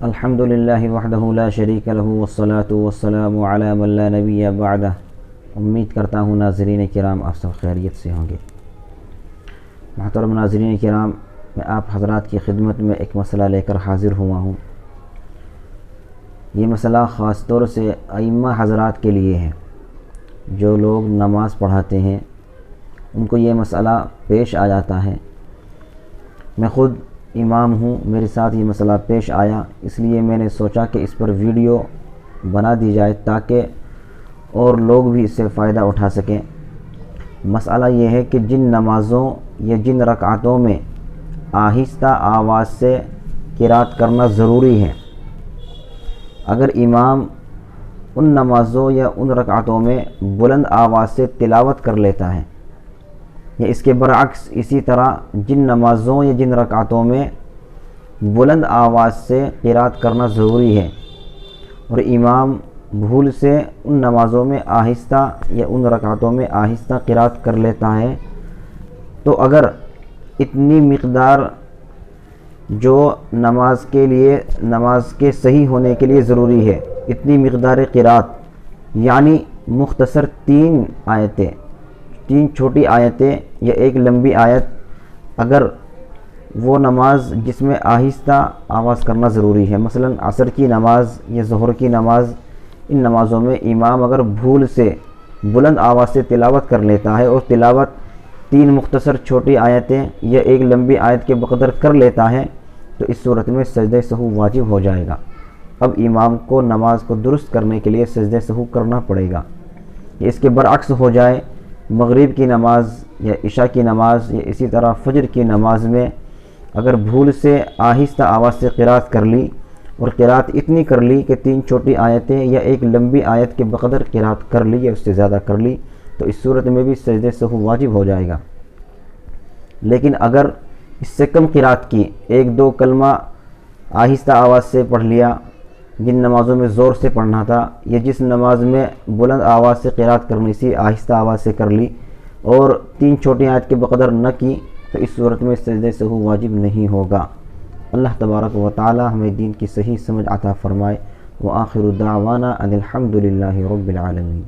الحمدللہ وحدہ لا شریک لہ والصلاة والسلام علی من لا نبی بعدہ۔ امید کرتا ہوں ناظرین کرام آپ سب خیریت سے ہوں گے۔ محترم ناظرین کرام، میں آپ حضرات کی خدمت میں ایک مسئلہ لے کر حاضر ہوا ہوں۔ یہ مسئلہ خاص طور سے ائمہ حضرات کے لیے ہے، جو لوگ نماز پڑھاتے ہیں ان کو یہ مسئلہ پیش آ جاتا ہے۔ میں خود امام ہوں، میرے ساتھ یہ مسئلہ پیش آیا، اس لیے میں نے سوچا کہ اس پر ویڈیو بنا دی جائے تاکہ اور لوگ بھی اس سے فائدہ اٹھا سکیں۔ مسئلہ یہ ہے کہ جن نمازوں یا جن رکعتوں میں آہستہ آواز سے قرات کرنا ضروری ہے، اگر امام ان نمازوں یا ان رکعتوں میں بلند آواز سے تلاوت کر لیتا ہے، یا اس کے برعکس اسی طرح جن نمازوں یا جن رکعتوں میں بلند آواز سے قرات کرنا ضروری ہے اور امام بھول سے ان نمازوں میں آہستہ یا ان رکعتوں میں آہستہ قرات کر لیتا ہے، تو اگر اتنی مقدار جو نماز کے صحیح ہونے کے لیے ضروری ہے، اتنی مقدار قرات یعنی مختصر تین چھوٹی آیتیں یا ایک لمبی آیت، اگر وہ نماز جس میں آہستہ آواز کرنا ضروری ہے، مثلا عصر کی نماز یا ظہر کی نماز، ان نمازوں میں امام اگر بھول سے بلند آواز سے تلاوت کر لیتا ہے اور تلاوت تین مختصر چھوٹی آیتیں یا ایک لمبی آیت کے بقدر کر لیتا ہے، تو اس صورت میں سجدہ سہو واجب ہو جائے گا۔ اب امام کو نماز کو درست کرنے کے لیے سجدہ سہو کرنا پڑے گا۔ اس کے برعکس ہو جائے، مغرب کی نماز یا عشاء کی نماز یا اسی طرح فجر کی نماز میں اگر بھول سے آہستہ آواز سے قرات کر لی اور قرات اتنی کر لی کہ تین چھوٹی آیتیں یا ایک لمبی آیت کے بقدر قرات کر لی یا اس سے زیادہ کر لی، تو اس صورت میں بھی سجدہ سہو واجب ہو جائے گا۔ لیکن اگر اس سے کم قرات کی، ایک دو کلمہ آہستہ آواز سے پڑھ لیا جن نمازوں میں زور سے پڑھنا تھا، یا جس نماز میں بلند آواز سے قرات کرنی سی آہستہ آواز سے کر لی اور تین چھوٹی آیت کے بقدر نہ کی، تو اس صورت میں سجدہ سہو واجب نہیں ہوگا۔ اللہ تبارک و تعالی ہمیں دین کی صحیح سمجھ عطا فرمائے۔ وآخر دعوانا ان الحمد للہ رب العالمین۔